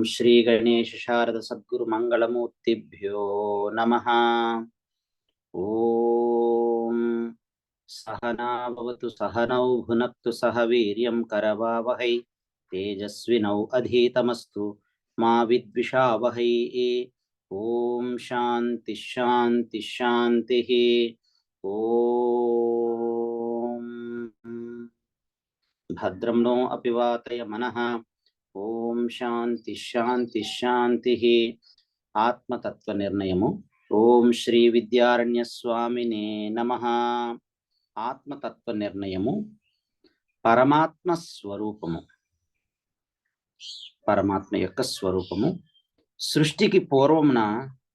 श्री गणेश शारद सद्गुरु मंगलमूर्तिभ्यो नमः। ओम सहना भवतु सहनौ भुनक्तु सह वीर्यं करवावहै तेजस्विनौ अधीतमस्तु मा विद्विषावहै। ओम शांति शांति शांतिः। ओम भद्रं नो अपि वातय मनः। ओम शांति शांति शांतिः। आत्मतत्व निर्णयमु। ओम श्री विद्यारण्य स्वामिने नमः। ఆత్మతత్వ నిర్ణయము పరమాత్మ స్వరూపము. పరమాత్మ యొక్క స్వరూపము. సృష్టికి పూర్వమున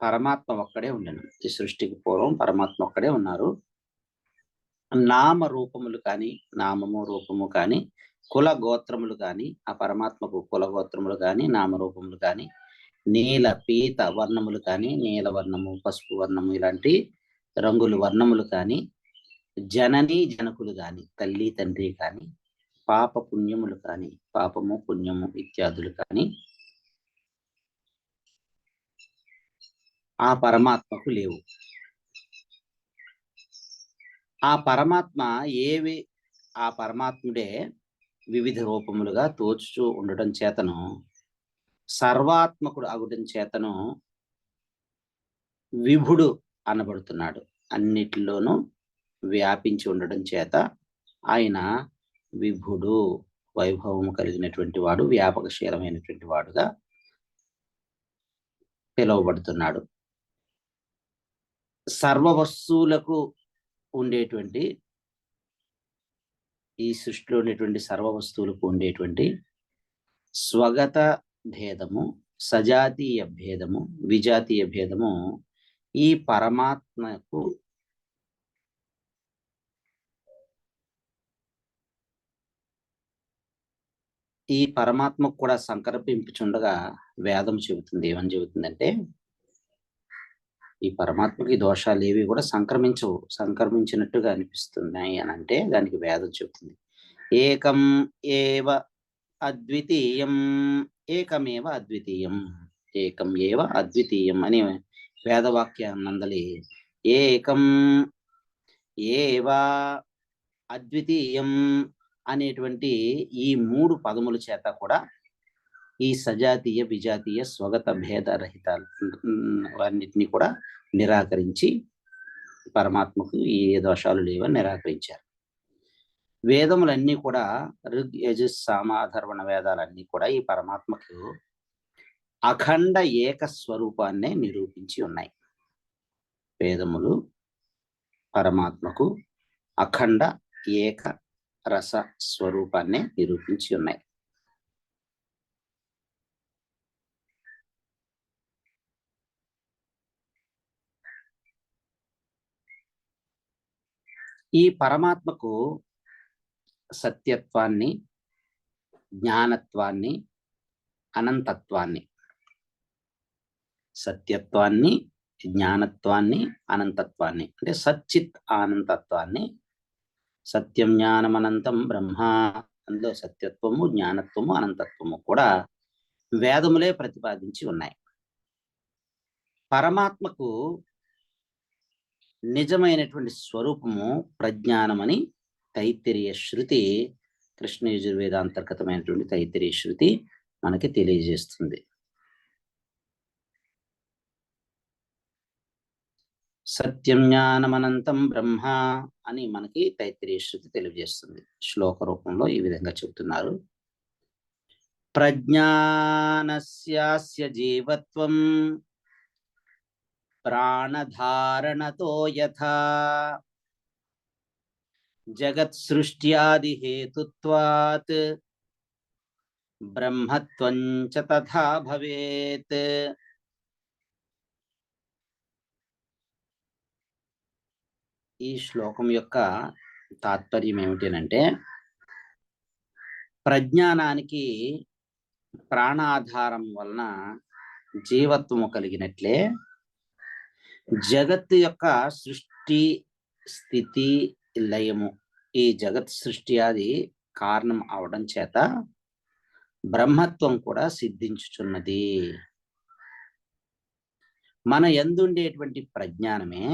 పరమాత్మ ఒక్కడే ఉండెను. ఈ సృష్టికి పూర్వం పరమాత్మ ఒక్కడే ఉన్నారు. నామ రూపములు కానీ నామము రూపము కానీ కుల గోత్రములు కానీ ఆ పరమాత్మకు కుల గోత్రములు కానీ నామరూపములు కానీ నీల పీత వర్ణములు కానీ నీల వర్ణము పసుపు వర్ణము ఇలాంటి రంగులు వర్ణములు కానీ జనని జనకులు కానీ తల్లి తండ్రి కానీ పాప పుణ్యములు కానీ పాపము పుణ్యము ఇత్యాదులు కానీ ఆ పరమాత్మకు లేవు. ఆ పరమాత్మ ఆ పరమాత్ముడే వివిధ రూపములుగా తోచుచూ ఉండటం చేతను సర్వాత్మకుడు అగుటం చేతను విభుడు అనబడుతున్నాడు. అన్నిటిలోనూ వ్యాపించి ఉండడం చేత ఆయన విభుడు, వైభవము కలిగినటువంటి వాడు, వ్యాపకశీలమైనటువంటి వాడుగా పిలువబడుతున్నాడు. సర్వ వస్తువులకు ఉండేటువంటి ఈ సృష్టిలో ఉండేటువంటి సర్వ వస్తువులకు ఉండేటువంటి స్వగత భేదము, సజాతీయ భేదము, విజాతీయ భేదము ఈ పరమాత్మకు కూడా సంకల్పించుండగా వేదం చెబుతుంది. ఏమని చెబుతుందంటే ఈ పరమాత్మకి దోషాలు ఏవి కూడా సంక్రమించినట్టుగా అనిపిస్తున్నాయి అని అంటే దానికి వేదం చెబుతుంది. ఏకం ఏవ అద్వితీయం, ఏకమేవ అద్వితీయం, ఏకం ఏవ అద్వితీయం అని వేదవాక్యాన్నందలి ఏకం ఏవ అద్వితీయం అనేటువంటి ఈ మూడు పదముల చేత కూడా ఈ సజాతీయ విజాతీయ స్వగత భేద రహితాలు అన్నిటినీ కూడా నిరాకరించి పరమాత్మకు ఏ దోషాలు లేవని నిరాకరించారు. వేదములన్నీ కూడా ఋగ్ యజుస్ సామాధర్వణ వేదాలన్నీ కూడా ఈ పరమాత్మకు అఖండ ఏక స్వరూపాన్నే నిరూపించి ఉన్నాయి. వేదములు పరమాత్మకు అఖండ ఏక రస స్వరూపాన్నే నిరూపించి ఉన్నాయి. ఈ పరమాత్మకు సత్యత్వాన్ని, జ్ఞానత్వాన్ని, అనంతత్వాన్ని, సత్యత్వాన్ని, జ్ఞానత్వాన్ని, అనంతత్వాన్ని అంటే సచ్చిత్ ఆనంతత్వాన్ని, సత్యం జ్ఞానం అనంతం బ్రహ్మ, అందులో సత్యత్వము, జ్ఞానత్వము, అనంతత్వము కూడా వేదములే ప్రతిపాదించి ఉన్నాయి. పరమాత్మకు నిజమైనటువంటి స్వరూపము ప్రజ్ఞానమని తైత్తిరీయ శృతి, కృష్ణ యజుర్వేద అంతర్గతమైనటువంటి తైత్తిరీయ శృతి మనకి తెలియజేస్తుంది. సత్యం జ్ఞానమనంతం బ్రహ్మ అని మనకి తైత్తిరీయ శృతి తెలియజేస్తుంది. శ్లోక రూపంలో ఈ విధంగా చెబుతున్నారు. ప్రజ్ఞానస్యాస్య జీవత్వం ప్రాణధారణతో యథా జగత్ సృష్ట్యాది హేతుత్వాత్ బ్రహ్మత్వం చ తథా భవేత్. ఈ శ్లోకం యొక్క తాత్పర్యం ఏమిటంటే ప్రజ్ఞానానికి ప్రాణాధారం వలన జీవత్వము కలిగినట్లే జగత్తు యొక్క సృష్టి స్థితి లయము, ఈ జగత్ సృష్టి అది కారణం అవడం చేత బ్రహ్మత్వం కూడా సిద్ధించుచున్నది. మన యందుండేటువంటి ప్రజ్ఞానమే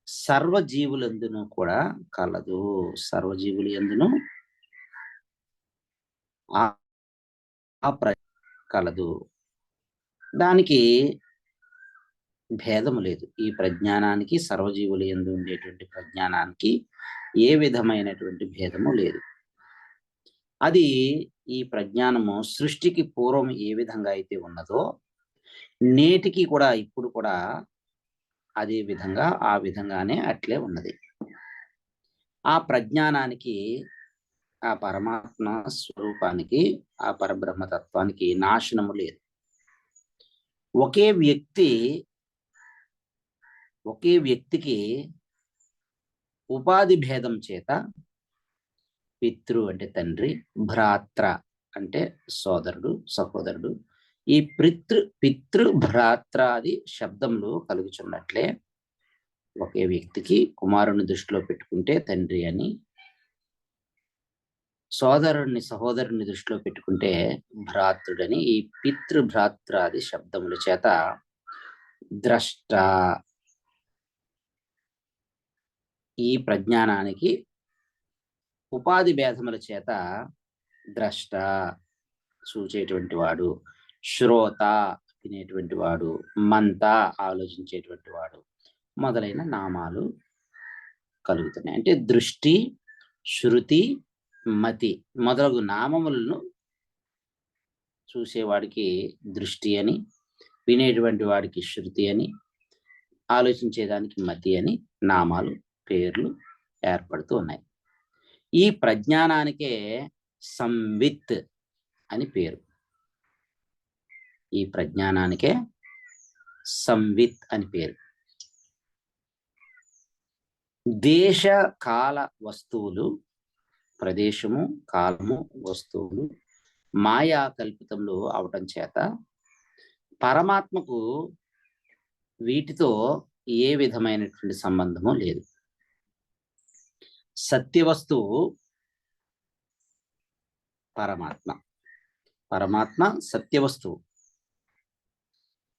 సర్వజీవులందును కూడా కలదు. సర్వజీవులు యందును ఆ కలదు. దానికి భేదము లేదు. ఈ ప్రజ్ఞానానికి, సర్వజీవులు యందు ఉండేటువంటి ప్రజ్ఞానానికి ఏ విధమైనటువంటి భేదము లేదు. అది ఈ ప్రజ్ఞానము సృష్టికి పూర్వం ఏ విధంగా అయితే ఉన్నదో నేటికి కూడా ఇప్పుడు కూడా అదే విధంగా ఆ విధంగానే అట్లే ఉన్నది. ఆ ప్రజ్ఞానానికి, ఆ పరమాత్మ స్వరూపానికి, ఆ పరబ్రహ్మతత్వానికి నాశనము లేదు. ఒకే వ్యక్తికి ఉపాధి భేదం చేత పితృ అంటే తండ్రి, భ్రాత్ర అంటే సోదరుడు, సహోదరుడు, ఈ పితృ భ్రాత్రాది శబ్దములు కలుగుచున్నట్లే ఒకే వ్యక్తికి కుమారుని దృష్టిలో పెట్టుకుంటే తండ్రి అని, సహోదరుని దృష్టిలో పెట్టుకుంటే భ్రాతృడని, ఈ పితృభ్రాత్రాది శబ్దముల చేత ద్రష్ట, ఈ ప్రజ్ఞానానికి ఉపాధి భేదముల చేత ద్రష్ట చూచేటువంటి వాడు, శ్రోత వినేటువంటి వాడు, మంత ఆలోచించేటువంటి వాడు మొదలైన నామాలు కలుగుతున్నాయి. అంటే దృష్టి, శృతి, మతి మొదలగు నామములను చూసేవాడికి దృష్టి అని, వినేటువంటి వాడికి శృతి అని, ఆలోచించేదానికి మతి అని నామాలు, పేర్లు ఏర్పడుతూ ఉన్నాయి. ఈ ప్రజ్ఞానానికే సంవిత్ అని పేరు. ఈ ప్రజ్ఞానానికే సంవిత్ అని పేరు. దేశ కాల వస్తువులు, ప్రదేశము, కాలము, వస్తువులు మాయా కల్పితంలో అవటం చేత పరమాత్మకు వీటితో ఏ విధమైనటువంటి సంబంధము లేదు. సత్యవస్తువు పరమాత్మ సత్యవస్తువు.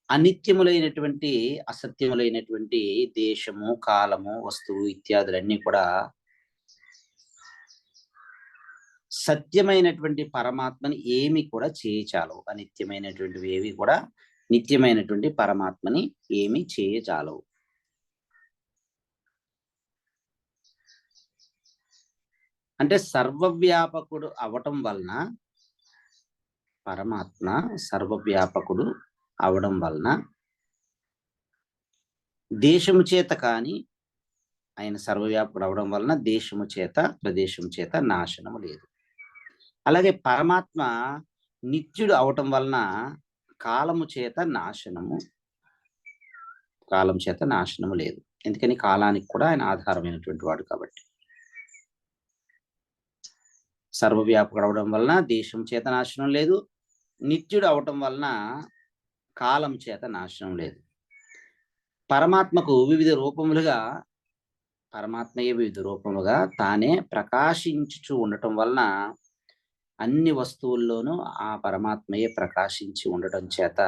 అనిత్యములైనటువంటి, అసత్యములైనటువంటి దేశము, కాలము, వస్తువు ఇత్యాదులన్నీ కూడా సత్యమైనటువంటి పరమాత్మని ఏమి కూడా చేయచాలవు. అనిత్యమైనటువంటివి ఏవి కూడా నిత్యమైనటువంటి పరమాత్మని ఏమి చేయచాలవు. అంటే సర్వవ్యాపకుడు అవటం వలన, పరమాత్మ సర్వవ్యాపకుడు అవడం వలన దేశము చేత కానీ, ఆయన సర్వవ్యాపకుడు అవడం వలన దేశము చేత, ప్రదేశము చేత నాశనము లేదు. అలాగే పరమాత్మ నిత్యుడు అవటం వలన కాలము చేత నాశనము లేదు. ఎందుకని కాలానికి కూడా ఆయన ఆధారమైనటువంటి వాడు కాబట్టి. సర్వవ్యాపకుడు అవడం వలన దేశం చేత నాశనం లేదు, నిత్యుడు అవటం వలన కాలం చేత నాశనం లేదు. పరమాత్మకు పరమాత్మయే వివిధ రూపములుగా తానే ప్రకాశించుచు ఉండటం వలన అన్ని వస్తువుల్లోనూ ఆ పరమాత్మయే ప్రకాశించి ఉండటం చేత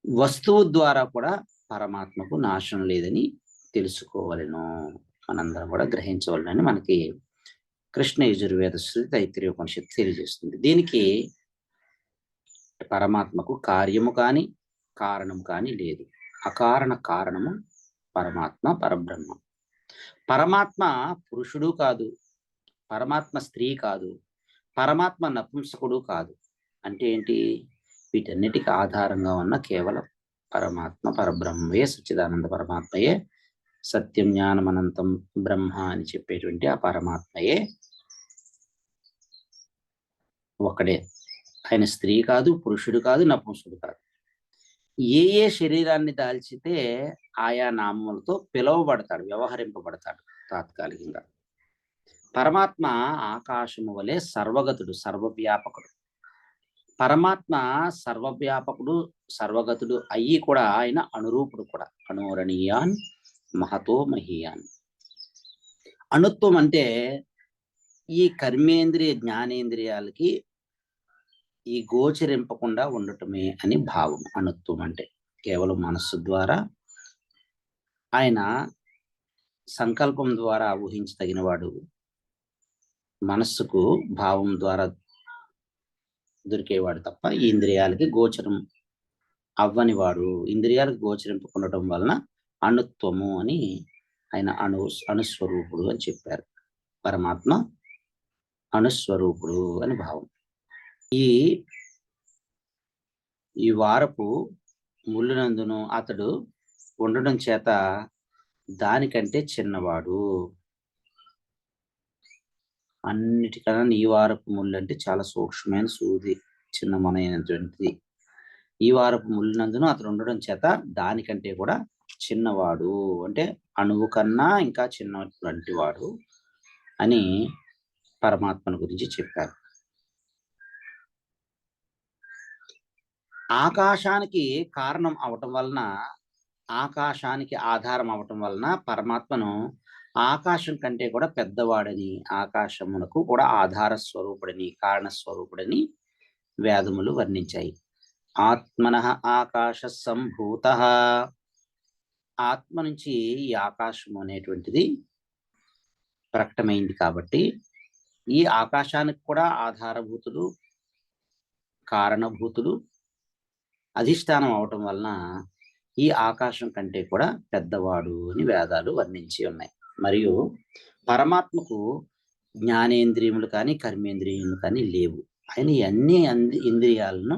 వస్తువు ద్వారా కూడా పరమాత్మకు నాశనం లేదని తెలుసుకోవాలను, మనందరం కూడా గ్రహించవాలని మనకి కృష్ణ యజుర్వేద శృతి తైత్రీయ ఉపనిషత్తు తెలియజేస్తుంది. దీనికి పరమాత్మకు కార్యము కానీ కారణము కానీ లేదు. అకారణ కారణము పరమాత్మ, పరబ్రహ్మ. పరమాత్మ పురుషుడు కాదు, పరమాత్మ స్త్రీ కాదు, పరమాత్మ నపుంసకుడు కాదు. అంటే ఏంటి? వీటన్నిటికీ ఆధారంగా ఉన్న కేవలం పరమాత్మ, పరబ్రహ్మయే, సచ్చిదానంద పరమాత్మయే, సత్యం జ్ఞానం అనంతం బ్రహ్మ అని చెప్పేటువంటి ఆ పరమాత్మయే ఒకడే. ఆయన స్త్రీ కాదు, పురుషుడు కాదు, నపుంసకుడు కాదు. ఏ శరీరాన్ని దాల్చితే ఆయా నామములతో పిలువబడతాడు, వ్యవహరింపబడతాడు తాత్కాలికంగా. పరమాత్మ ఆకాశము వలె సర్వగతుడు, సర్వవ్యాపకుడు. పరమాత్మ సర్వవ్యాపకుడు, సర్వగతుడు అయ్యి కూడా ఆయన అనురూపుడు కూడా. అనురణీయాన్ మహతో మహీయాన్. అణుత్వం అంటే ఈ కర్మేంద్రియ జ్ఞానేంద్రియాలకి ఈ గోచరింపకుండా ఉండటమే అని భావం. అణుత్వం అంటే కేవలం మనస్సు ద్వారా ఆయన సంకల్పం ద్వారా ఊహించదగినవాడు, మనస్సుకు భావం ద్వారా దొరికేవాడు తప్ప ఈ ఇంద్రియాలకి గోచరం అవ్వనివాడు. ఇంద్రియాలకు గోచరింపకుండటం వలన అణుత్వము అని ఆయన అణుస్వరూపుడు అని చెప్పారు. పరమాత్మ అణుస్వరూపుడు అని భావం. ఈ వారపు ముళ్ళునందును అతడు ఉండడం చేత దానికంటే చిన్నవాడు. అన్నిటికన్నా ఈ వారపు ముళ్ళు అంటే చాలా సూక్ష్మమైన సూది, చిన్నమైనటువంటిది. ఈ వారపు ముళ్ళునందును అతడు ఉండడం చేత దానికంటే కూడా చిన్నవాడు అంటే అణువు కన్నా ఇంకా చిన్నటువంటి వాడు అని పరమాత్మను గురించి చెప్పారు. ఆకాశానికి కారణం అవటం వలన, ఆకాశానికి ఆధారం అవటం వలన పరమాత్మను ఆకాశం కంటే కూడా పెద్దవాడని, ఆకాశమునకు కూడా ఆధార స్వరూపుడని, కారణ స్వరూపుడని వేదములు వర్ణించాయి. ఆత్మనః ఆకాశ సంభూత, ఆత్మ నుంచి ఈ ఆకాశం అనేటువంటిది ప్రకటమైంది కాబట్టి ఈ ఆకాశానికి కూడా ఆధారభూతుడు, కారణభూతుడు, అధిష్టానం అవటం వలన ఈ ఆకాశం కంటే కూడా పెద్దవాడు అని వేదాలు వర్ణించి ఉన్నాయి. మరియు పరమాత్మకు జ్ఞానేంద్రియములు కానీ కర్మేంద్రియములు కానీ లేవు. ఆయన అన్ని ఇంద్రియాలను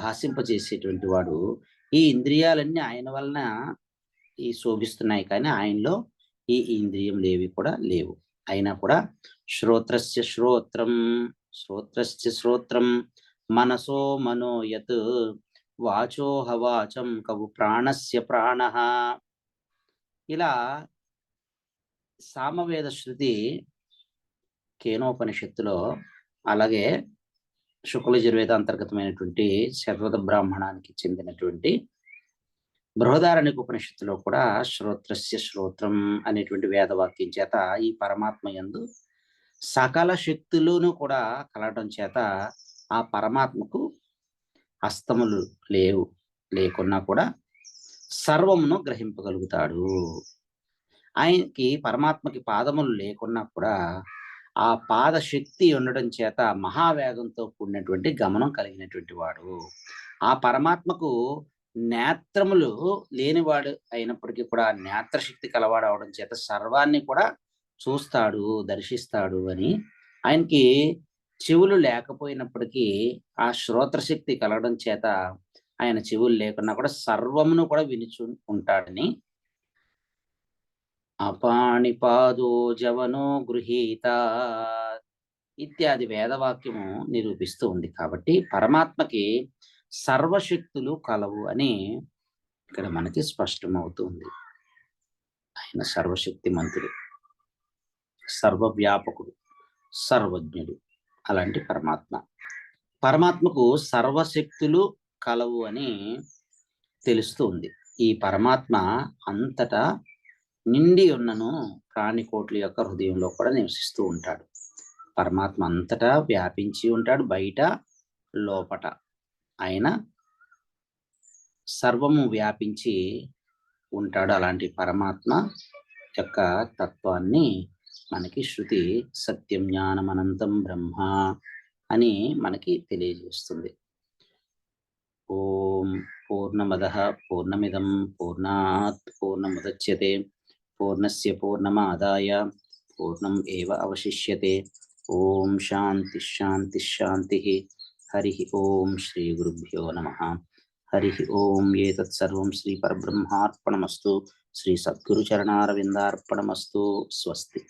భాషింపజేసేటువంటి వాడు. ఈ ఇంద్రియాలన్నీ ఆయన వలన ఈ శోభిస్తున్నాయి, కానీ ఆయనలో ఈ ఇంద్రియములు ఏవి కూడా లేవు. అయినా కూడా శ్రోత్రస్య శ్రోత్రం, శ్రోత్రస్య శ్రోత్రం, మనసో మనోయత్, వాచోహ వాచం కవు ప్రాణస్య ప్రాణః. ఇలా సామవేద శృతి కేనోపనిషత్తులో, అలాగే శుక్లయజుర్వేద అంతర్గతమైనటువంటి శతవత బ్రాహ్మణానికి చెందినటువంటి బృహదారణ్యక ఉపనిషత్తులో కూడా శ్రోత్రస్య శ్రోత్రం అనేటువంటి వేదవాక్యం చేత ఈ పరమాత్మ యందు సకల శక్తులను కూడా కలగడం చేత ఆ పరమాత్మకు హస్తములు లేకున్నా కూడా సర్వమును గ్రహింపగలుగుతాడు. ఆయనకి పరమాత్మకి పాదములు లేకున్నా కూడా ఆ పాద శక్తి ఉండడం చేత మహావేగంతో కూడినటువంటి గమనం కలిగినటువంటి వాడు. ఆ పరమాత్మకు నేత్రములు లేనివాడు అయినప్పటికీ కూడా నేత్రశక్తి కలవాడు అవడం చేత సర్వాన్ని కూడా చూస్తాడు, దర్శిస్తాడు అని. ఆయనకి చెవులు లేకపోయినప్పటికీ ఆ శ్రోత్రశక్తి కలగడం చేత ఆయన చెవులు లేకున్నా కూడా సర్వమును కూడా వినుచు ఉంటాడని. అపాణిపాదో జవనో గృహీత ఇత్యాది వేదవాక్యము నిరూపిస్తూ ఉంది. కాబట్టి పరమాత్మకి సర్వశక్తులు కలవు అని ఇక్కడ మనకి స్పష్టమవుతుంది. ఆయన సర్వశక్తిమంతుడు, సర్వవ్యాపకుడు, సర్వజ్ఞుడు. అలాంటి పరమాత్మకు సర్వశక్తులు కలవు అని తెలుస్తూ ఉంది. ఈ పరమాత్మ అంతటా నిండి ఉన్నను ప్రాణికోట్ల యొక్క హృదయంలో కూడా నివసిస్తూ ఉంటాడు. పరమాత్మ అంతటా వ్యాపించి ఉంటాడు, బయట లోపట. ఆయన సర్వము వ్యాపించి ఉంటాడు. అలాంటి పరమాత్మ యొక్క తత్వాన్ని మనకి శృతి సత్యం జ్ఞానం అనంతం బ్రహ్మ అని మనకి తెలియజేస్తుంది. ఓం పూర్ణమదః పూర్ణమిదం పూర్ణాత్ పూర్ణముదచ్యతే పూర్ణస్య పూర్ణమాదాయ పూర్ణం ఏవ అవశిష్యతే. ఓం శాంతి శాంతి శాంతి. హరి ఓం శ్రీ గురుభ్యో నమః. హరి ఓం ఏతత్ సర్వం శ్రీ పరబ్రహ్మార్పణమస్తు. శ్రీ సద్గురు చరణారవిందార్పణమస్తు. స్వస్తి.